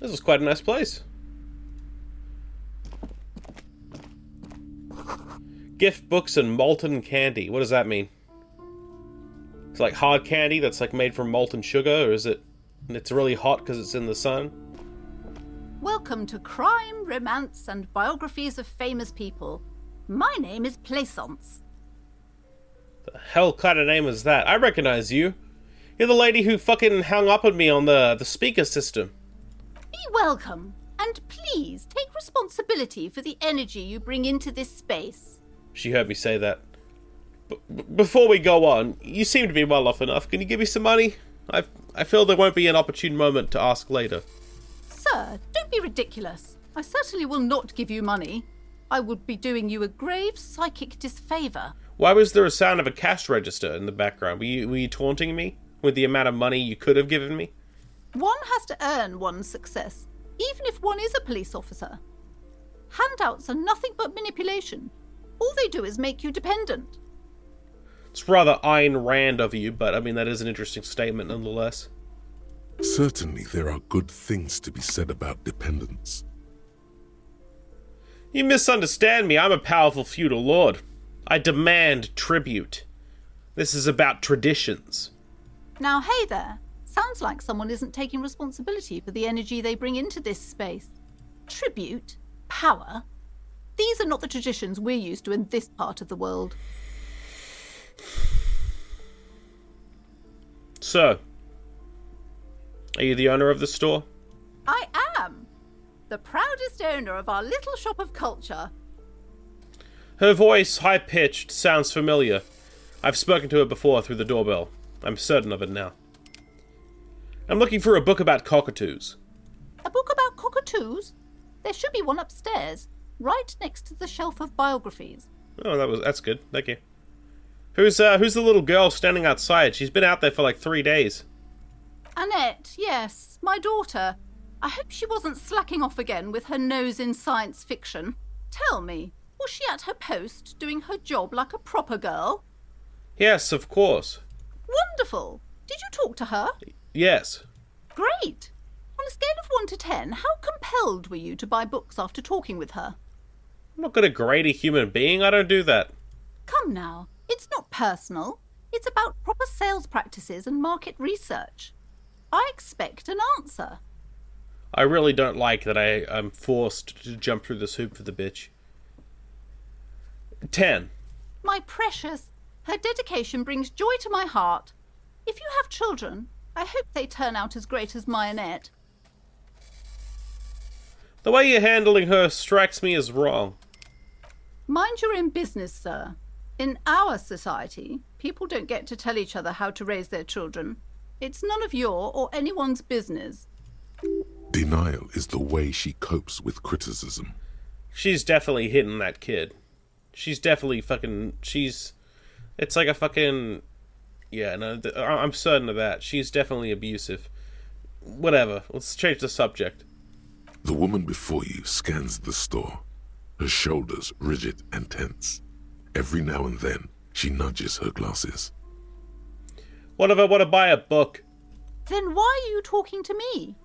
This is quite a nice place. Gift books and molten candy. What does that mean? It's like hard candy that's like made from molten sugar, or is it? It's really hot because it's in the sun. Welcome to Crime, Romance, and Biographies of Famous People. My name is Plaisance. The hell kind of name is that? I recognize you. You're the lady who fucking hung up on me on the speaker system. Be welcome, and please take responsibility for the energy you bring into this space. She heard me say that. Before we go on, you seem to be well off enough. Can you give me some money? I feel there won't be an opportune moment to ask later. Sir, don't be ridiculous. I certainly will not give you money. I would be doing you a grave psychic disfavour. Why was there a sound of a cash register in the background? Were you taunting me with the amount of money you could have given me? One has to earn one's success, even if one is a police officer. Handouts are nothing but manipulation. All they do is make you dependent. It's rather Ayn Rand of you, but I mean, that is an interesting statement nonetheless. Certainly there are good things to be said about dependence. You misunderstand me. I'm a powerful feudal lord. I demand tribute. This is about traditions. Now, hey there. Sounds like someone isn't taking responsibility for the energy they bring into this space. Tribute? Power? These are not the traditions we're used to in this part of the world. So, are you the owner of the store? I am. The proudest owner of our little shop of culture. Her voice, high-pitched, sounds familiar. I've spoken to her before through the doorbell. I'm certain of it now. I'm looking for a book about cockatoos. A book about cockatoos? There should be one upstairs, right next to the shelf of biographies. Oh, that's good. Thank you. Who's the little girl standing outside? She's been out there for like 3 days. Annette, yes, my daughter. I hope she wasn't slacking off again with her nose in science fiction. Tell me, was she at her post doing her job like a proper girl? Yes, of course. Wonderful. Did you talk to her? Yes. Great. On a scale of 1 to 10, how compelled were you to buy books after talking with her? I'm not gonna grade a human being. I don't do that. Come now. It's not personal. It's about proper sales practices and market research. I expect an answer. I really don't like that I'm forced to jump through this hoop for the bitch. 10. My precious, her dedication brings joy to my heart. If you have children, I hope they turn out as great as my Annette. The way you're handling her strikes me as wrong. Mind your own business, sir. In our society, people don't get to tell each other how to raise their children. It's none of your or anyone's business. Denial is the way she copes with criticism. She's definitely hitting that kid. She's definitely fucking... It's like a fucking... Yeah, no, I'm certain of that. She's definitely abusive. Whatever, let's change the subject. The woman before you scans the store, her shoulders rigid and tense. Every now and then, she nudges her glasses. What if I want to buy a book? Then why are you talking to me?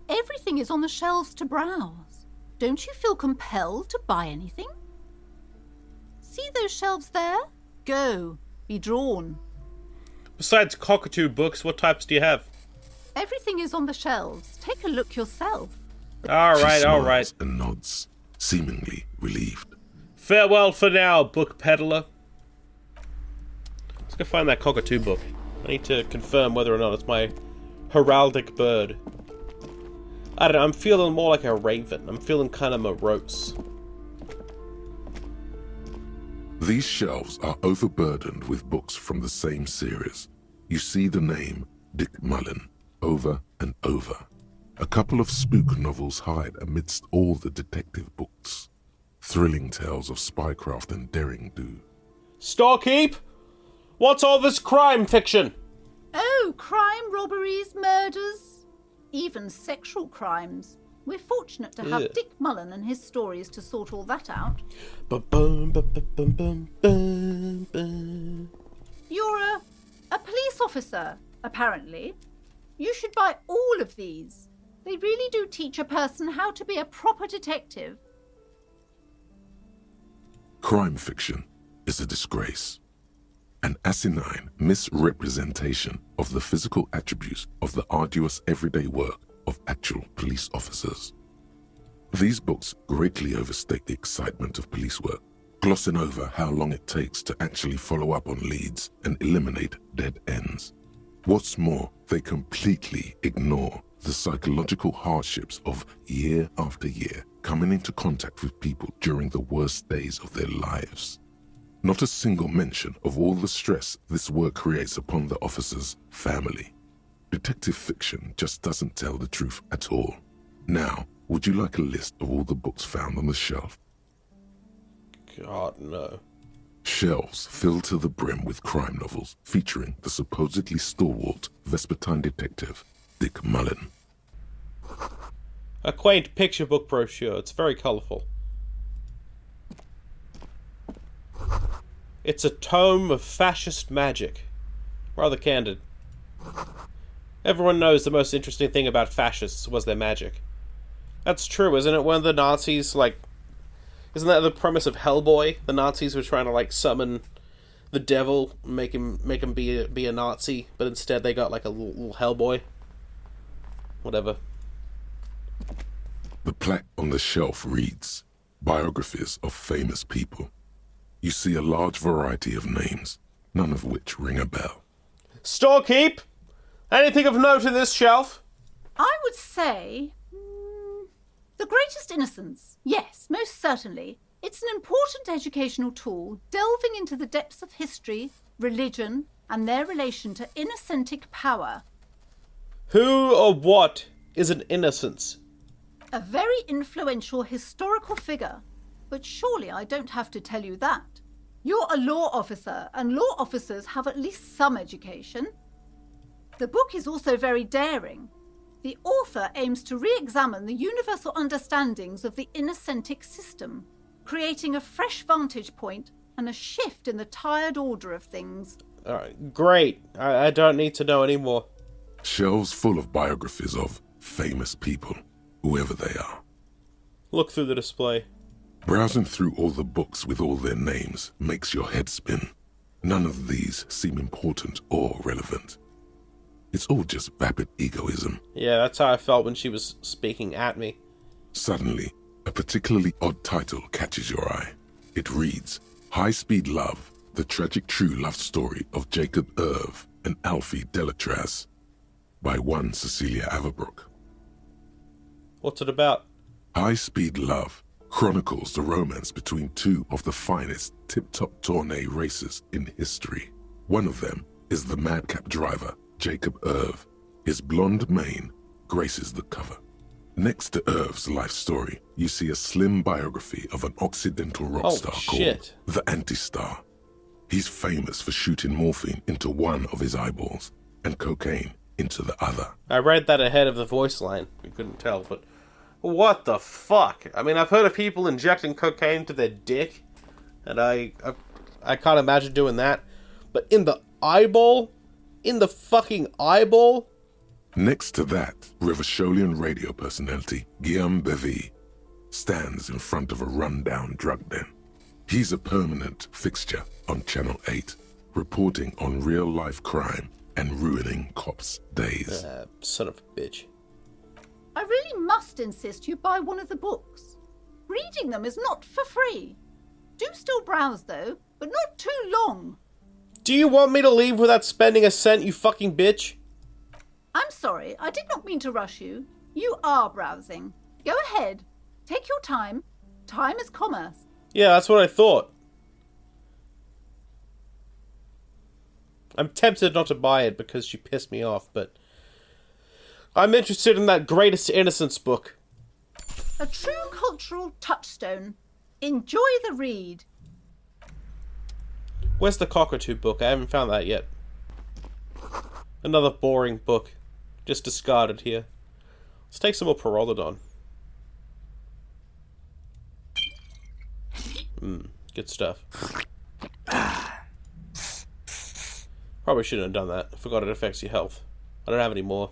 Everything is on the shelves to browse. Don't you feel compelled to buy anything? See those shelves there? Go. Be drawn. Besides cockatoo books, what types do you have? Everything is on the shelves. Take a look yourself. Alright, alright. She smiles and nods, seemingly relieved. Farewell for now, book peddler. Let's go find that cockatoo book. I need to confirm whether or not it's my heraldic bird. I don't know, I'm feeling more like a raven. I'm feeling kind of morose. These shelves are overburdened with books from the same series. You see the name Dick Mullen over and over. A couple of spook novels hide amidst all the detective books. Thrilling tales of spycraft and daring-do. Storekeep? What's all this crime fiction? Oh, crime, robberies, murders, even sexual crimes. We're fortunate to have Dick Mullen and his stories to sort all that out. You're a police officer, apparently. You should buy all of these. They really do teach a person how to be a proper detective. Crime fiction is a disgrace, an asinine misrepresentation of the physical attributes of the arduous everyday work of actual police officers. These books greatly overstate the excitement of police work, glossing over how long it takes to actually follow up on leads and eliminate dead ends. What's more, they completely ignore the psychological hardships of year after year coming into contact with people during the worst days of their lives. Not a single mention of all the stress this work creates upon the officer's family. Detective fiction just doesn't tell the truth at all. Now, would you like a list of all the books found on the shelf? God, no. Shelves filled to the brim with crime novels featuring the supposedly stalwart Vespertine detective, Dick Mullen. A quaint picture book brochure. It's very colourful. It's a tome of fascist magic. Rather candid. Everyone knows the most interesting thing about fascists was their magic. That's true, isn't it? When the Nazis, isn't that the premise of Hellboy? The Nazis were trying to, summon the devil, make him be a Nazi, but instead they got, a little Hellboy. Whatever. The plaque on the shelf reads, Biographies of Famous People. You see a large variety of names, none of which ring a bell. Storekeep! Anything of note in this shelf? I would say... The Greatest Innocence. Yes, most certainly. It's an important educational tool, delving into the depths of history, religion, and their relation to innocentic power. Who or what is an innocence? A very influential historical figure. But surely I don't have to tell you that. You're a law officer, and law officers have at least some education. The book is also very daring. The author aims to re-examine the universal understandings of the innocentic system, creating a fresh vantage point and a shift in the tired order of things. Alright, great. I don't need to know anymore. Shelves full of biographies of famous people, whoever they are. Look through the display. Browsing through all the books with all their names makes your head spin. None of these seem important or relevant. It's all just vapid egoism. Yeah, that's how I felt when she was speaking at me. Suddenly, a particularly odd title catches your eye. It reads, High Speed Love, the tragic true love story of Jacob Irv and Alfie Delatraz, by one Cecilia Averbrook. What's it about? High Speed Love chronicles the romance between two of the finest tip-top tourney racers in history. One of them is the madcap driver, Jacob Irv. His blonde mane graces the cover. Next to Irv's life story, you see a slim biography of an Occidental rock star called the Anti-Star. He's famous for shooting morphine into one of his eyeballs and cocaine into the other. I read that ahead of the voice line. You couldn't tell, but what the fuck? I mean, I've heard of people injecting cocaine to their dick, and I can't imagine doing that. But in the eyeball? In the fucking eyeball? Next to that, Revacholian radio personality Guillaume Bevy stands in front of a rundown drug den. He's a permanent fixture on Channel 8, reporting on real-life crime and ruining cops' days. Son of a bitch. I really must insist you buy one of the books. Reading them is not for free. Do still browse, though, but not too long. Do you want me to leave without spending a cent, you fucking bitch? I'm sorry, I did not mean to rush you. You are browsing. Go ahead. Take your time. Time is commerce. Yeah, that's what I thought. I'm tempted not to buy it because she pissed me off, but I'm interested in that Greatest Innocence book. A true cultural touchstone. Enjoy the read. Where's the cockatoo book? I haven't found that yet. Another boring book. Just discarded here. Let's take some more Pyrrolodon. Good stuff. Probably shouldn't have done that. I forgot it affects your health. I don't have any more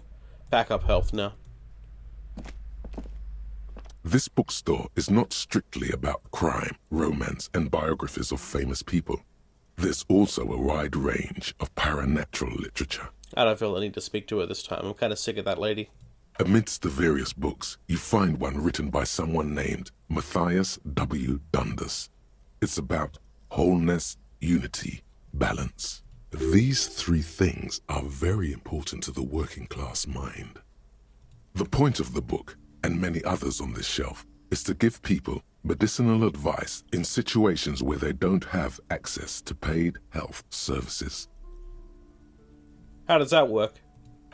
backup health now. This bookstore is not strictly about crime, romance, and biographies of famous people. There's also a wide range of paranatural literature. I don't feel the need to speak to her this time. I'm kind of sick of that lady. Amidst the various books, you find one written by someone named Matthias W. Dundas. It's about wholeness, unity, balance. These three things are very important to the working class mind. The point of the book, and many others on this shelf, is to give people medicinal advice in situations where they don't have access to paid health services. How does that work?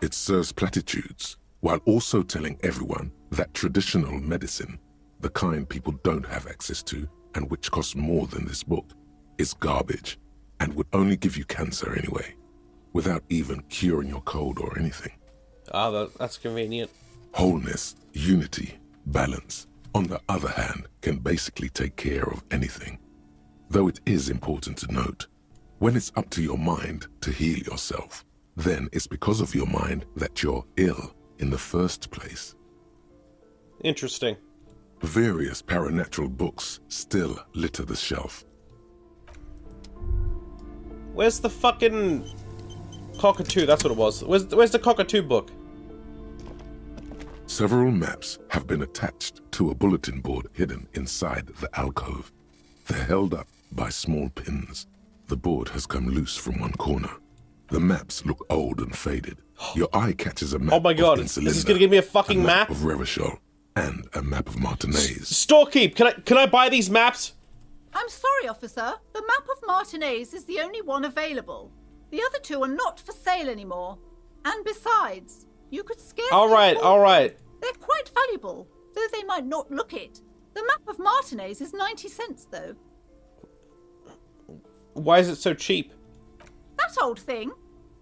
It serves platitudes, while also telling everyone that traditional medicine, the kind people don't have access to and which costs more than this book, is garbage and would only give you cancer anyway, without even curing your cold or anything. That's convenient. Wholeness, unity, balance, on the other hand, can basically take care of anything. Though it is important to note, when it's up to your mind to heal yourself, then it's because of your mind that you're ill in the first place. Interesting. Various paranatural books still litter the shelf. Where's the fucking cockatoo? That's what it was. Where's the cockatoo book? Several maps have been attached to a bulletin board hidden inside the alcove. They're held up by small pins. The board has come loose from one corner. The maps look old and faded. Your eye catches a map Oh my god, of is this gonna give me a fucking map? of Revachol, and a map of Martinez. Storekeep, can I buy these maps? I'm sorry, officer. The map of Martinez is the only one available. The other two are not for sale anymore. And besides, you could scarcely... Alright. They're quite valuable, though they might not look it. The map of Martinez is 90 cents, though. Why is it so cheap? That old thing.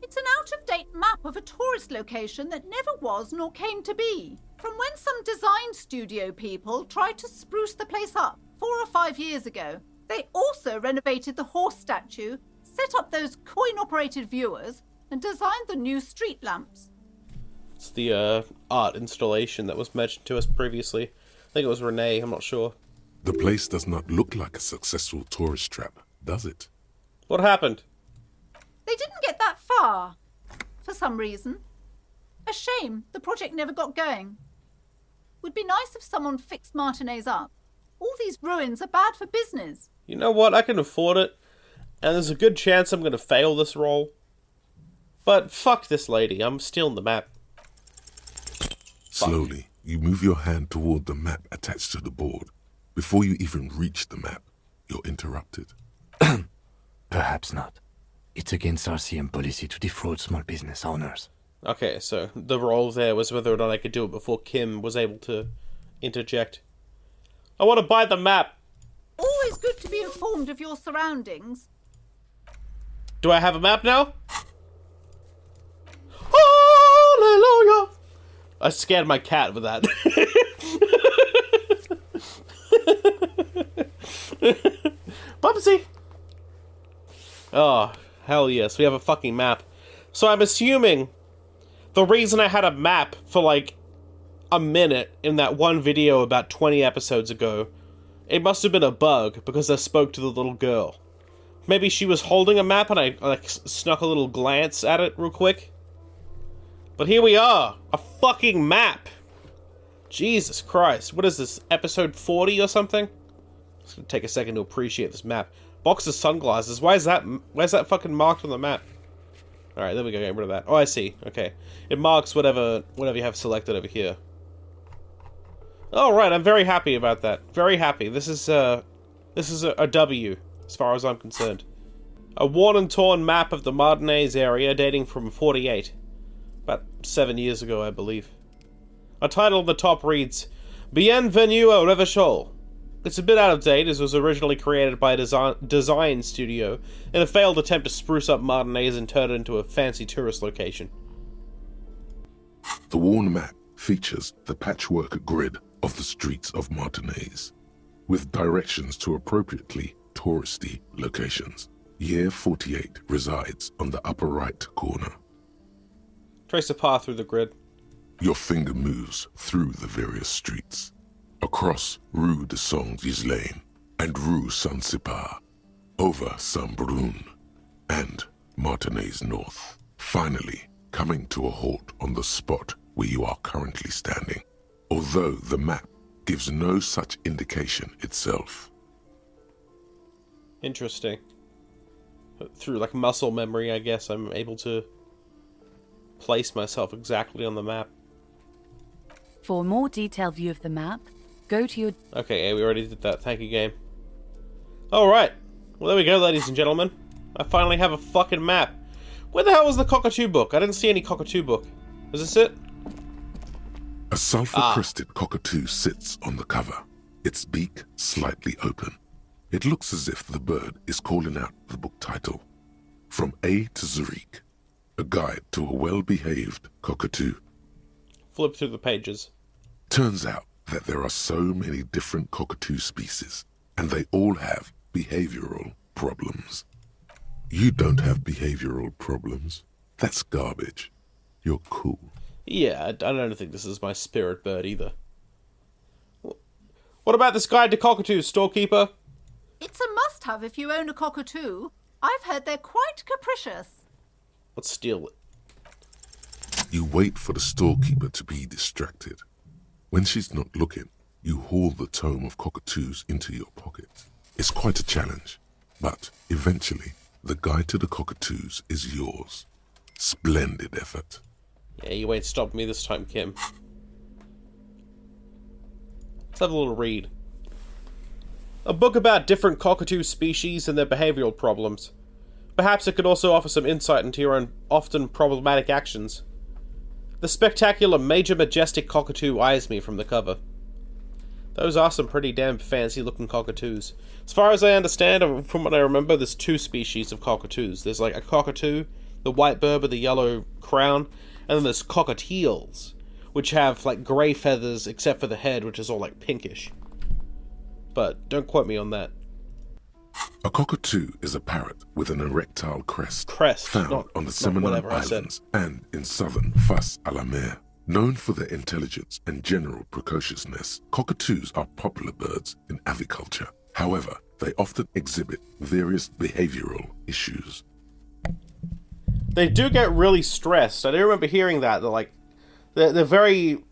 It's an out-of-date map of a tourist location that never was nor came to be. From when some design studio people tried to spruce the place up 4 or 5 years ago. They also renovated the horse statue, set up those coin-operated viewers, and designed the new street lamps. It's the art installation that was mentioned to us previously. I think it was Renee, I'm not sure. The place does not look like a successful tourist trap, does it? What happened? They didn't get that far, for some reason. A shame the project never got going. Would be nice if someone fixed Martinez up. All these ruins are bad for business. You know what, I can afford it, and there's a good chance I'm gonna fail this role. But fuck this lady, I'm stealing the map. Slowly, you move your hand toward the map attached to the board. Before you even reach the map, you're interrupted. Perhaps not. It's against RCM policy to defraud small business owners. Okay, so the role there was whether or not I could do it before Kim was able to interject. I want to buy the map! Always good to be informed of your surroundings. Do I have a map now? Hallelujah! I scared my cat with that. Bubsy! Oh, hell yes, we have a fucking map. So I'm assuming the reason I had a map for like a minute in that one video about 20 episodes ago, it must have been a bug because I spoke to the little girl. Maybe she was holding a map and I like snuck a little glance at it real quick. But here we are, a fucking map. Jesus Christ, what is this, episode 40 or something? It's gonna take a second to appreciate this map. Box of sunglasses, where's that fucking marked on the map? Alright, there we go, get rid of that. Oh, I see, okay. It marks whatever you have selected over here. Alright, I'm very happy about that. Very happy. This is a W, as far as I'm concerned. A worn and torn map of the Martinez area dating from 48. About 7 years ago, I believe. A title on the top reads, Bienvenue à Revachol. It's a bit out of date, as it was originally created by a design studio in a failed attempt to spruce up Martinez and turn it into a fancy tourist location. The worn map features the patchwork grid of the streets of Martinez, with directions to appropriately touristy locations. Year 48 resides on the upper right corner. Trace a path through the grid. Your finger moves through the various streets. A across Rue de Saint-Ghislain and Rue Saint-Sipar, over Saint-Brun and Martinez North, finally coming to a halt on the spot where you are currently standing, although the map gives no such indication itself. Interesting. Through like muscle memory, I guess, I'm able to place myself exactly on the map. For a more detailed view of the map, go to your... Okay, yeah, we already did that. Thank you, game. Alright. Well, there we go, ladies and gentlemen. I finally have a fucking map. Where the hell was the cockatoo book? I didn't see any cockatoo book. Is this it? A sulfur-crested cockatoo sits on the cover, its beak slightly open. It looks as if the bird is calling out the book title, From A to Zurich, a guide to a well-behaved cockatoo. Flip through the pages. Turns out that there are so many different cockatoo species, and they all have behavioral problems. You don't have behavioral problems. That's garbage. You're cool. Yeah, I don't think this is my spirit bird either. What about this guide to cockatoos, storekeeper? It's a must-have if you own a cockatoo. I've heard they're quite capricious. Let's steal it. You wait for the storekeeper to be distracted. When she's not looking, you haul the tome of cockatoos into your pocket. It's quite a challenge, but eventually, the guide to the cockatoos is yours. Splendid effort. Yeah, you ain't stopped me this time, Kim. Let's have a little read. A book about different cockatoo species and their behavioral problems. Perhaps it could also offer some insight into your own often problematic actions. The spectacular Major Majestic Cockatoo eyes me from the cover. Those are some pretty damn fancy-looking cockatoos. As far as I understand, and from what I remember, there's two species of cockatoos. There's like a cockatoo, the white bird with the yellow crown, and then there's cockatiels, which have like grey feathers except for the head, which is all like pinkish. But don't quote me on that. A cockatoo is a parrot with an erectile crest, found not, on the not Seminole whatever I said. Islands and in southern Fas a la Mer. Known for their intelligence and general precociousness, cockatoos are popular birds in aviculture. However, they often exhibit various behavioral issues. They do get really stressed. I do remember hearing that. They're very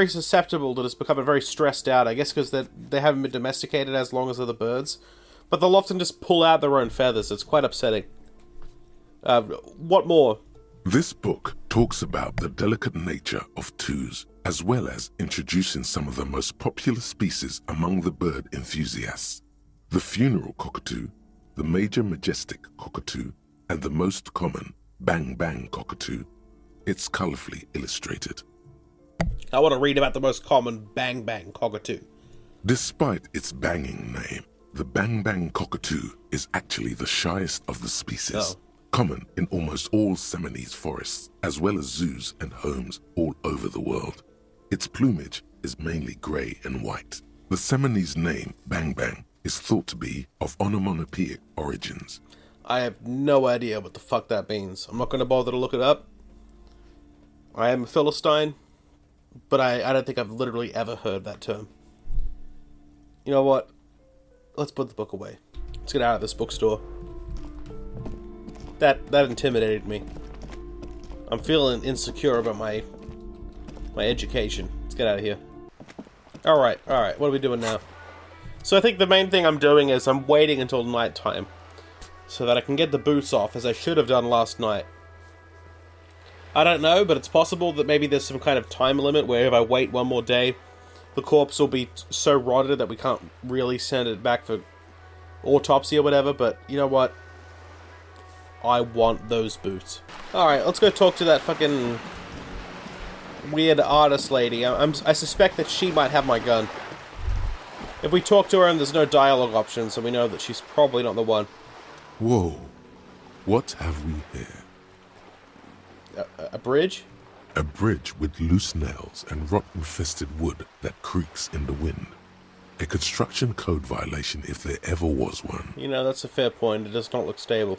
susceptible to just becoming very stressed out. I guess because they haven't been domesticated as long as other birds. But they'll often just pull out their own feathers. It's quite upsetting. What more? This book talks about the delicate nature of toos, as well as introducing some of the most popular species among the bird enthusiasts. The funeral cockatoo, the major majestic cockatoo, and the most common bang bang cockatoo. It's colorfully illustrated. I want to read about the most common bang bang cockatoo. Despite its banging name, the bang bang cockatoo is actually the shyest of the species. Common in almost all Seminoles forests, as well as zoos and homes all over the world. Its plumage is mainly grey and white. The Seminoles name, bang bang, is thought to be of onomatopoeic origins. I have no idea what the fuck that means. I'm not going to bother to look it up. I am a Philistine, but I don't think I've literally ever heard that term. You know what? Let's put the book away. Let's get out of this bookstore. That intimidated me. I'm feeling insecure about my education. Let's get out of here. Alright, what are we doing now? So I think the main thing I'm doing is I'm waiting until nighttime so that I can get the boots off, as I should have done last night. I don't know, but it's possible that maybe there's some kind of time limit where if I wait one more day, the corpse will be so rotted that we can't really send it back for autopsy or whatever, but you know what? I want those boots. Alright, let's go talk to that fucking weird artist lady. I suspect that she might have my gun. If we talk to her and there's no dialogue options, then we know that she's probably not the one. Whoa, what have we here? A bridge? A bridge with loose nails and rot-infested wood that creaks in the wind. A construction code violation if there ever was one. You know, that's a fair point. It does not look stable.